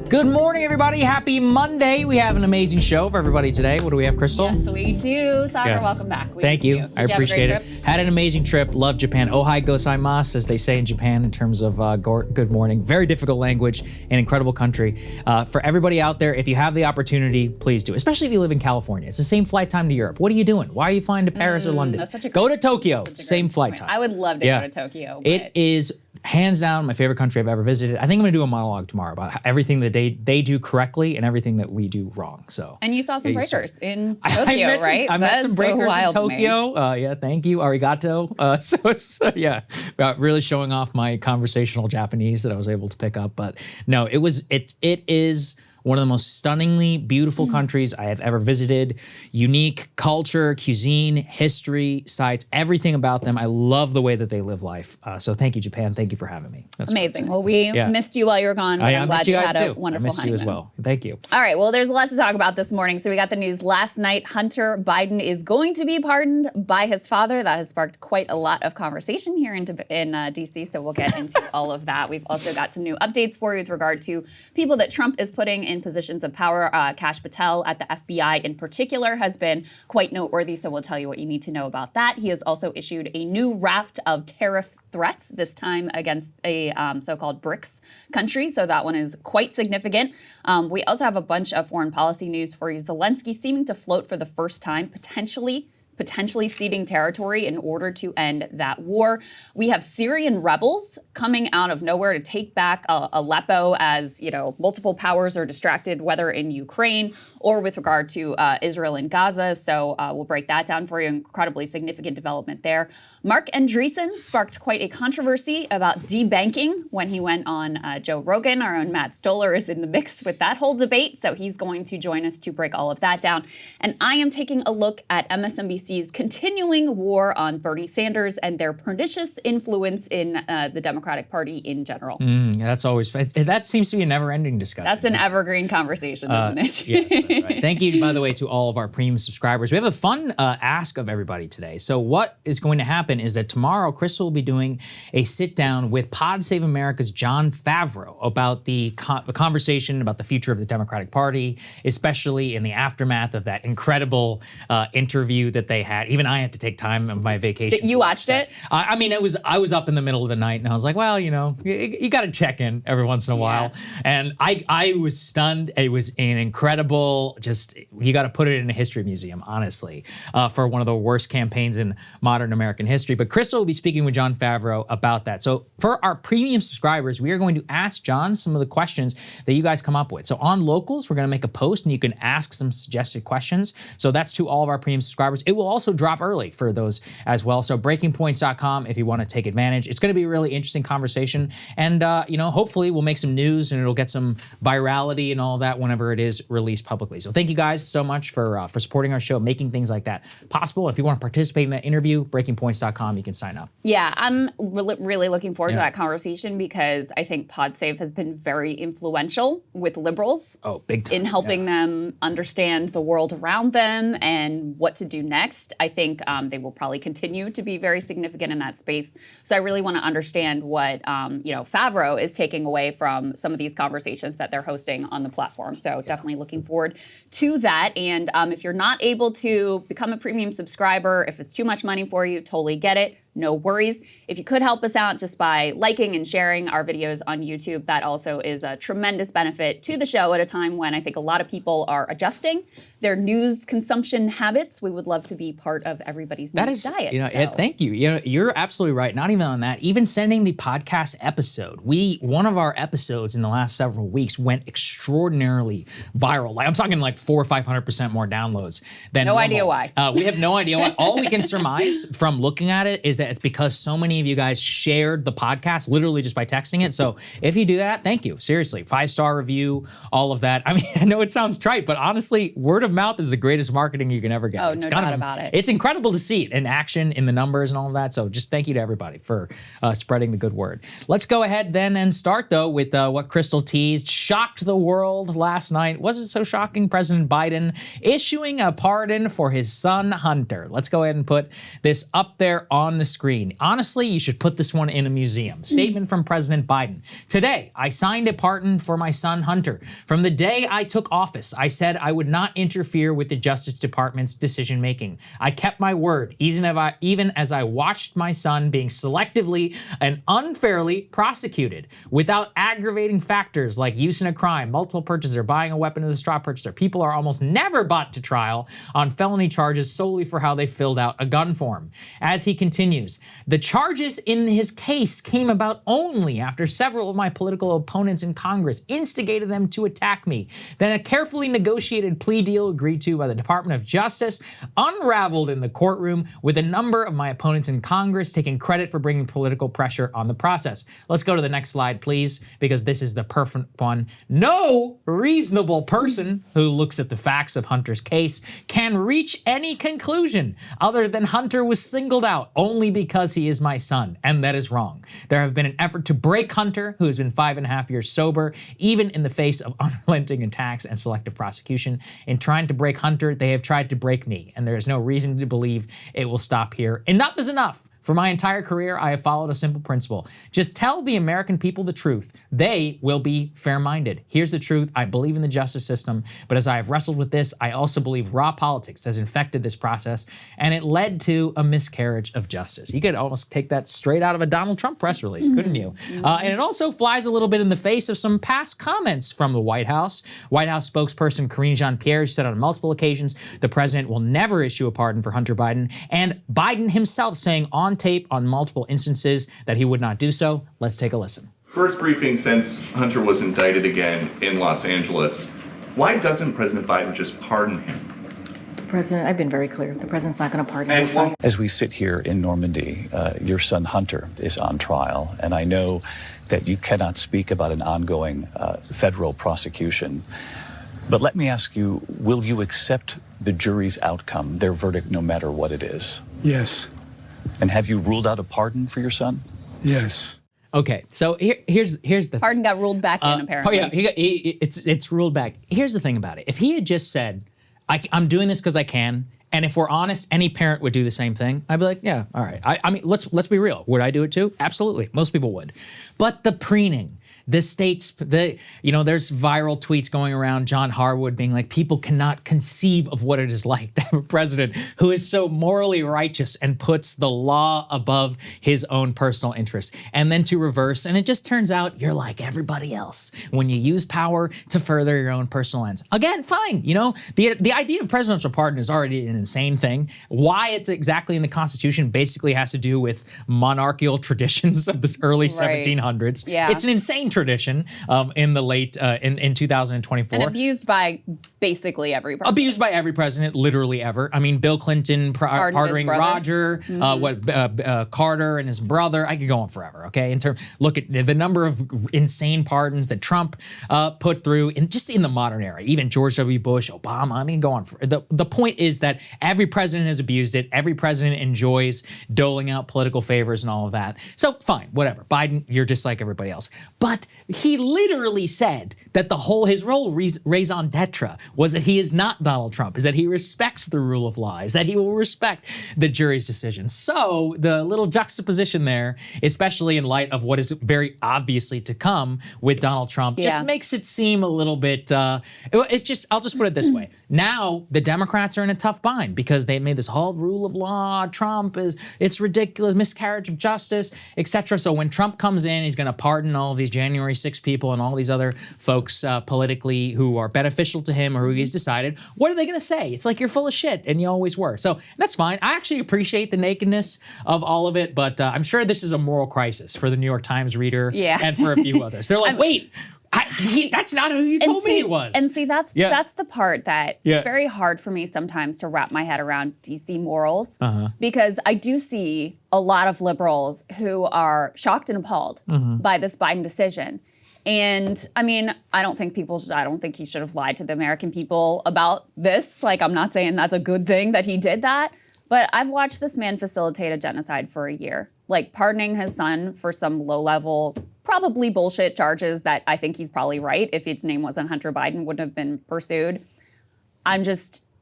Good morning, everybody. Happy Monday. We have an amazing show for everybody today. What do we have, Krystal? Yes, we do. Saagar, Yes. welcome back. Thank you. I appreciate it. Had an amazing trip. Love Japan. Ohai gozaimasu, as they say in Japan in terms of good morning. Very difficult language, an incredible country. For everybody out there, if you have the opportunity, please do. Especially if you live in California. It's the same flight time to Europe. What are you doing? Why are you flying to Paris or London? That's such a Go to Tokyo. Same flight point. time. I would love to go to Tokyo. It is hands down my favorite country I've ever visited. I think I'm gonna do a monologue tomorrow about everything that they do correctly and everything that we do wrong. So. And you saw some breakers in Tokyo, I met some breakers in Tokyo. Yeah, thank you, arigato. So it's really showing off my conversational Japanese that I was able to pick up. But no, it is one of the most stunningly beautiful countries I have ever visited. Unique culture, cuisine, history, sites, everything about them. I love the way that they live life. So thank you, Japan. Thank you for having me. That's amazing. Well, we missed you while you were gone, but I'm glad you had a wonderful I missed you as well. Thank you. All right, well, there's a lot to talk about this morning. So we got the news last night. Hunter Biden is going to be pardoned by his father. That has sparked quite a lot of conversation here in D.C., so we'll get into all of that. We've also got some new updates for you with regard to people that Trump is putting in positions of power. Kash Patel at the FBI in particular has been quite noteworthy, so we'll tell you what you need to know about that. He has also issued a new raft of tariff threats, this time against a so-called BRICS country, so that one is quite significant. We also have a bunch of foreign policy news for you. Zelensky seeming to float for the first time, potentially ceding territory in order to end that war. We have Syrian rebels coming out of nowhere to take back Aleppo as, multiple powers are distracted, whether in Ukraine or with regard to Israel and Gaza. So we'll break that down for you. Incredibly significant development there. Mark Andreessen sparked quite a controversy about debanking when he went on Joe Rogan. Our own Matt Stoller is in the mix with that whole debate, so he's going to join us to break all of that down. And I am taking a look at MSNBC's continuing war on Bernie Sanders and their pernicious influence in the Democratic Party in general. That's always, that seems to be a never-ending discussion. That's an evergreen conversation, isn't it? Yes, that's right. Thank you, by the way, to all of our premium subscribers. We have a fun ask of everybody today. So what is going to happen is that tomorrow, Krystal will be doing a sit-down with Pod Save America's Jon Favreau about the conversation about the future of the Democratic Party, especially in the aftermath of that incredible interview that they had. Even I had to take time of my vacation. You watched it? I mean, I was up in the middle of the night and I was like, well, you got to check in every once in a while. And I was stunned. It was an incredible, you got to put it in a history museum, honestly, for one of the worst campaigns in modern American history. But Krystal will be speaking with Jon Favreau about that. So for our premium subscribers, we are going to ask Jon some of the questions that you guys come up with. So on Locals, we're going to make a post and you can ask some suggested questions. So that's to all of our premium subscribers. It will also drop early for those as well. So breakingpoints.com if you want to take advantage. It's going to be a really interesting conversation. And, hopefully we'll make some news and it'll get some virality and all of that whenever it is released publicly. So thank you guys so much for supporting our show, making things like that possible. If you want to participate in that interview, breakingpoints.com, you can sign up. Yeah, I'm really looking forward to that conversation because I think PodSave has been very influential with liberals. Oh, big time. In helping them understand the world around them and what to do next. I think they will probably continue to be very significant in that space. So I really want to understand what Favreau is taking away from some of these conversations that they're hosting on the platform. So definitely looking forward to that. And if you're not able to become a premium subscriber, if it's too much money for you, totally get it. No worries. If you could help us out just by liking and sharing our videos on YouTube, that also is a tremendous benefit to the show at a time when I think a lot of people are adjusting their news consumption habits. We would love to be part of everybody's news diet. Thank you. You're absolutely right. Not even on that, even sending the podcast episode. One of our episodes in the last several weeks went extraordinarily viral. I'm talking like 400 or 500% more downloads than normal. Idea why. We have no idea why. All we can surmise from looking at it is that it's because so many of you guys shared the podcast literally just by texting it. So if you do that, thank you. Seriously, 5-star review, all of that. I mean, I know it sounds trite, but honestly, word of mouth is the greatest marketing you can ever get. Oh, no doubt about it. It's incredible to see it in action, in the numbers and all of that. So just thank you to everybody for spreading the good word. Let's go ahead then and start though with what Krystal teased. Shocked the world world last night? Was it so shocking? President Biden issuing a pardon for his son, Hunter. Let's go ahead and put this up there on the screen. Honestly, you should put this one in a museum. Statement from President Biden. Today, I signed a pardon for my son, Hunter. From the day I took office, I said I would not interfere with the Justice Department's decision-making. I kept my word, even as I watched my son being selectively and unfairly prosecuted without aggravating factors like use in a crime, multiple purchases, or buying a weapon as a straw purchaser. People are almost never brought to trial on felony charges solely for how they filled out a gun form. As he continues, the charges in his case came about only after several of my political opponents in Congress instigated them to attack me. Then a carefully negotiated plea deal agreed to by the Department of Justice unraveled in the courtroom, with a number of my opponents in Congress taking credit for bringing political pressure on the process. Let's go to the next slide, please, because this is the perfect one. No reasonable person who looks at the facts of Hunter's case can reach any conclusion other than Hunter was singled out only because he is my son, and that is wrong. There have been an effort to break Hunter, who has been 5.5 years sober, even in the face of unrelenting attacks and selective prosecution. In trying to break Hunter, they have tried to break me, and there is no reason to believe it will stop here. Enough is enough. For my entire career, I have followed a simple principle. Just tell the American people the truth. They will be fair-minded. Here's the truth. I believe in the justice system, but as I have wrestled with this, I also believe raw politics has infected this process, and it led to a miscarriage of justice. You could almost take that straight out of a Donald Trump press release, couldn't you? And it also flies a little bit in the face of some past comments from the White House. White House spokesperson Karine Jean-Pierre said on multiple occasions the president will never issue a pardon for Hunter Biden, and Biden himself saying on tape on multiple instances that he would not do so. Let's take a listen. First briefing since Hunter was indicted again in Los Angeles. Why doesn't President Biden just pardon him? President, I've been very clear. The president's not going to pardon his son. As we sit here in Normandy, your son Hunter is on trial, and I know that you cannot speak about an ongoing federal prosecution. But let me ask you, will you accept the jury's outcome, their verdict, no matter what it is? Yes. And have you ruled out a pardon for your son? Yes. Okay, so here's the Pardon got ruled back in, apparently. Yeah, it's ruled back. Here's the thing about it. If he had just said, I'm doing this because I can, and if we're honest, any parent would do the same thing, I'd be like, yeah, all right. I mean, let's be real. Would I do it too? Absolutely. Most people would. But the preening, the states, there's viral tweets going around, John Harwood being like, people cannot conceive of what it is like to have a president who is so morally righteous and puts the law above his own personal interests. And then to reverse, and it just turns out you're like everybody else when you use power to further your own personal ends. Again, fine. The idea of presidential pardon is already an insane thing. Why it's exactly in the Constitution basically has to do with monarchical traditions of the early 1700s. Yeah. It's an insane tradition in the late, in 2024. And abused by basically every president. Abused by every president, literally ever. I mean, Bill Clinton pardoning Roger, Carter and his brother. I could go on forever, okay? Look at the number of insane pardons that Trump put through, just in the modern era. Even George W. Bush, Obama, I mean, go on. The point is that every president has abused it. Every president enjoys doling out political favors and all of that. So fine, whatever. Biden, you're just like everybody else. But he literally said that his role raison d'etre was that he is not Donald Trump, is that he respects the rule of law, is that he will respect the jury's decision. So the little juxtaposition there, especially in light of what is very obviously to come with Donald Trump, just makes it seem a little bit, I'll just put it this way. Now the Democrats are in a tough bind because they made this whole rule of law, Trump it's ridiculous, miscarriage of justice, etc. So when Trump comes in, he's going to pardon all of these January 6 people and all these other folks politically who are beneficial to him or who he's decided. What are they going to say? It's like, you're full of shit, and you always were. So that's fine. I actually appreciate the nakedness of all of it, but I'm sure this is a moral crisis for the New York Times reader and for a few others. They're like, wait, that's not who you told me he was. And see, that's the part that it's very hard for me sometimes to wrap my head around DC morals, because I do see a lot of liberals who are shocked and appalled by this Biden decision. And I mean, I don't think he should have lied to the American people about this. Like, I'm not saying that's a good thing that he did that, but I've watched this man facilitate a genocide for a year. Like, pardoning his son for some low-level probably bullshit charges that I think he's probably right. If his name wasn't Hunter Biden, wouldn't have been pursued.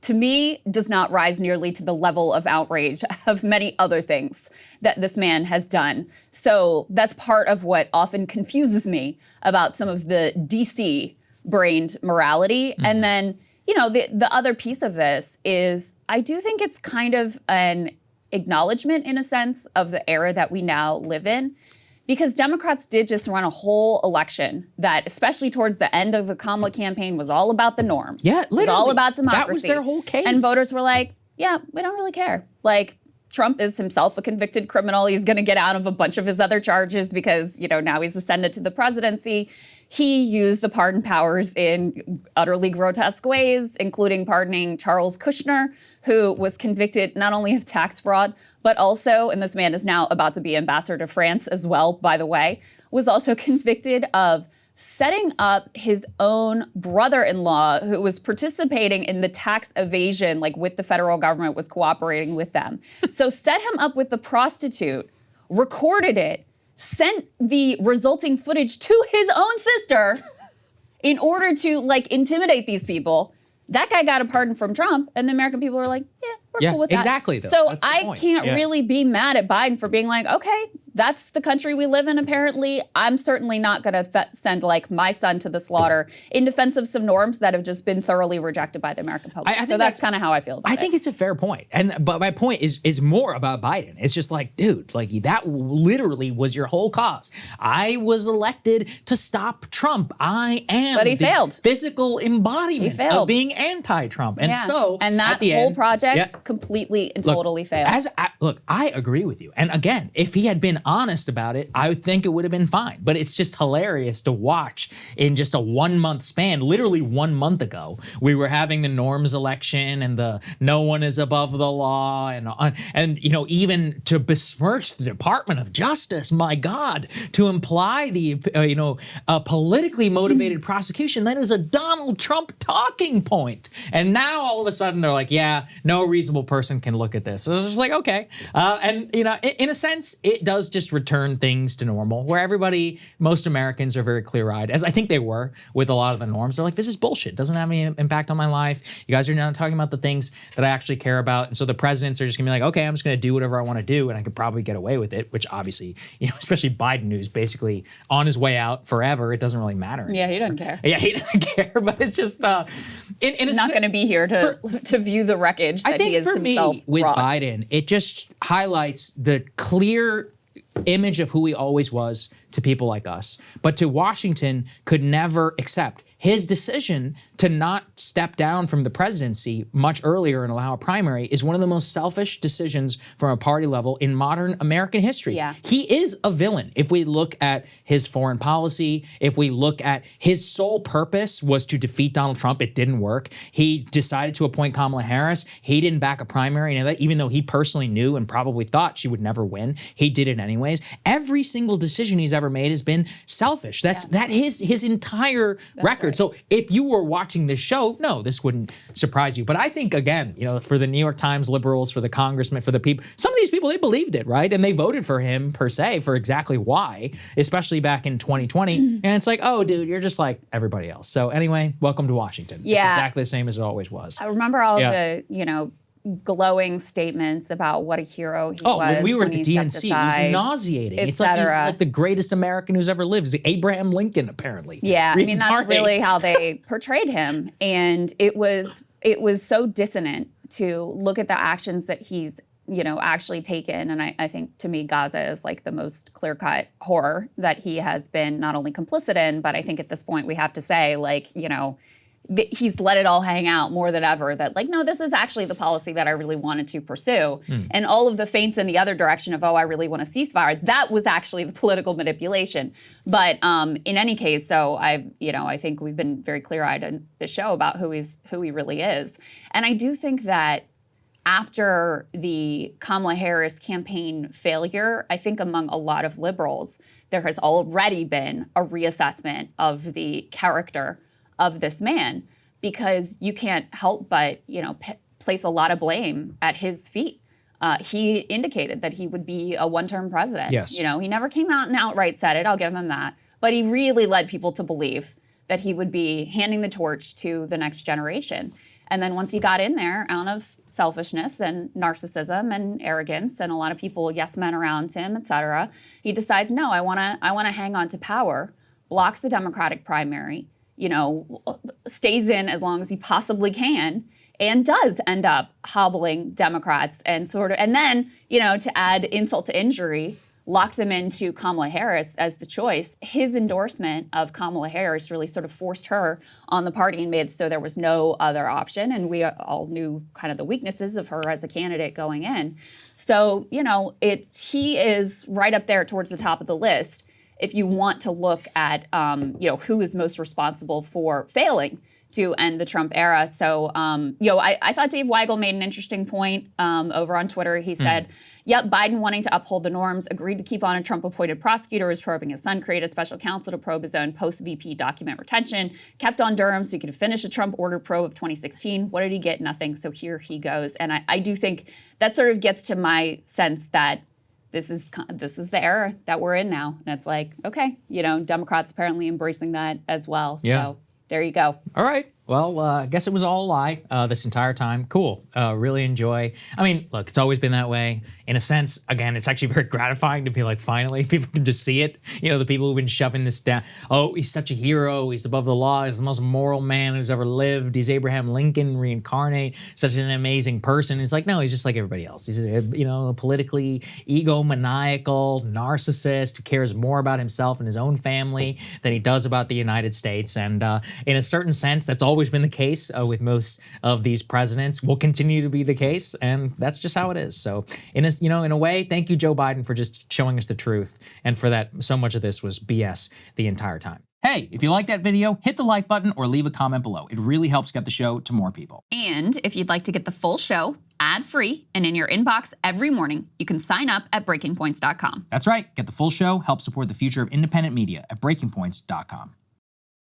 To me, does not rise nearly to the level of outrage of many other things that this man has done. So that's part of what often confuses me about some of the DC-brained morality. Mm-hmm. And then, the other piece of this is I do think it's kind of an acknowledgement, in a sense, of the era that we now live in. Because Democrats did just run a whole election that, especially towards the end of the Kamala campaign, was all about the norms. Yeah, literally. It was all about democracy. That was their whole case. And voters were like, yeah, we don't really care. Like, Trump is himself a convicted criminal. He's going to get out of a bunch of his other charges because, now he's ascended to the presidency. He used the pardon powers in utterly grotesque ways, including pardoning Charles Kushner, who was convicted not only of tax fraud, but also, and this man is now about to be ambassador to France as well, by the way, was also convicted of setting up his own brother-in-law who was participating in the tax evasion, like with the federal government was cooperating with them. So set him up with the prostitute, recorded it, sent the resulting footage to his own sister in order to intimidate these people. That guy got a pardon from Trump, and the American people were like, yeah, we're cool with that. Exactly. Though. So I can't really be mad at Biden for being like, okay, that's the country we live in, apparently. I'm certainly not going to send my son to the slaughter in defense of some norms that have just been thoroughly rejected by the American public. So that's kind of how I feel about it. I think it's a fair point. But my point is more about Biden. It's just dude, that literally was your whole cause. I was elected to stop Trump. I am but he failed. Physical embodiment of being anti-Trump. And so and that at the whole end, project completely and totally failed. I agree with you. And again, if he had been honest about it, I would think it would have been fine. But it's just hilarious to watch in just a 1 month span. Literally 1 month ago, we were having the norms election and the no one is above the law and even to besmirch the Department of Justice. My God, to imply the a politically motivated prosecution, that is a Donald Trump talking point. And now all of a sudden they're like, yeah, no reasonable person can look at this. So it's just okay. And in a sense, it does just return things to normal, where most Americans are very clear-eyed, as I think they were with a lot of the norms. They're like, this is bullshit. It doesn't have any impact on my life. You guys are not talking about the things that I actually care about. And so the presidents are just gonna be like, okay, I'm just gonna do whatever I want to do, and I could probably get away with it, which obviously, especially Biden, who's basically on his way out forever, it doesn't really matter anymore. Yeah, he doesn't care. Yeah, he doesn't care, but it's just not going to be here to view the wreckage that he is himself for me, with wrought. Biden, it just highlights the clear image of who he always was to people like us, but to Washington could never accept. His decision to not step down from the presidency much earlier and allow a primary is one of the most selfish decisions from a party level in modern American history. Yeah. He is a villain. If we look at his foreign policy, if we look at his sole purpose was to defeat Donald Trump, it didn't work. He decided to appoint Kamala Harris. He didn't back a primary, even though he personally knew and probably thought she would never win. He did it anyways. Every single decision he's ever made has been selfish. That's his entire record. Right. So if you were watching this show, no, this wouldn't surprise you. But I think, again, for the New York Times liberals, for the congressmen, for the people, some of these people, they believed it, right? And they voted for him, per se, for exactly why, especially back in 2020. And it's like, oh, dude, you're just like everybody else. So anyway, welcome to Washington. Yeah. It's exactly the same as it always was. I remember all the, glowing statements about what a hero he was. Oh, when we were at the DNC, it was nauseating. It's like he's like the greatest American who's ever lived. Abraham Lincoln, apparently. Yeah, that's really how they portrayed him. And it was so dissonant to look at the actions that he's actually taken. And I think, to me, Gaza is the most clear-cut horror that he has been not only complicit in, but I think at this point we have to say, he's let it all hang out more than ever that no, this is actually the policy that I really wanted to pursue. And all of the feints in the other direction of, oh, I really want a ceasefire, that was actually the political manipulation. But in any case, so I think we've been very clear-eyed in the show about who he really is. And I do think that after the Kamala Harris campaign failure, I think among a lot of liberals, there has already been a reassessment of the character of this man, because you can't help but place a lot of blame at his feet. he indicated that he would be a one-term president. Yes. You know, he never came out and outright said it, I'll give him that. But he really led people to believe that he would be handing the torch to the next generation. And then once he got in there, out of selfishness and narcissism and arrogance, and a lot of people, yes men around him, et cetera, he decides, no, I wanna hang on to power, blocks the Democratic primary, you know, stays in as long as he possibly can, and does end up hobbling Democrats and then, you know, to add insult to injury, locked them into Kamala Harris as the choice. His endorsement of Kamala Harris really sort of forced her on the party and made so there was no other option. And we all knew kind of the weaknesses of her as a candidate going in. So, you know, he is right up there towards the top of the list if you want to look at, you know, who is most responsible for failing to end the Trump era. So, you know, I thought Dave Weigel made an interesting point over on Twitter. He said, yep, Biden wanting to uphold the norms, agreed to keep on a Trump-appointed prosecutor who's probing his son, create a special counsel to probe his own post-VP document retention, kept on Durham so he could finish a Trump-ordered probe of 2016. What did he get? Nothing. So here he goes. And I do think that sort of gets to my sense that this is the era that we're in now. And it's like, okay, you know, Democrats apparently embracing that as well. Yeah. So there you go. All right. Well, I guess it was all a lie this entire time. Cool. Really enjoy. I mean, look, it's always been that way. In a sense, again, it's actually very gratifying to be like, finally, people can just see it. You know, the people who've been shoving this down. Oh, he's such a hero. He's above the law. He's the most moral man who's ever lived. He's Abraham Lincoln reincarnate. Such an amazing person. It's like, no, he's just like everybody else. He's a, you know, a politically egomaniacal narcissist who cares more about himself and his own family than he does about the United States. And in a certain sense, that's always been the case with most of these presidents, will continue to be the case, and that's just how it is. So in a way, thank you, Joe Biden, for just showing us the truth, and for that so much of this was BS the entire time. Hey, if you like that video, hit the like button or leave a comment below. It really helps get the show to more people. And if you'd like to get the full show ad-free and in your inbox every morning, you can sign up at breakingpoints.com. That's right. Get the full show, help support the future of independent media at breakingpoints.com.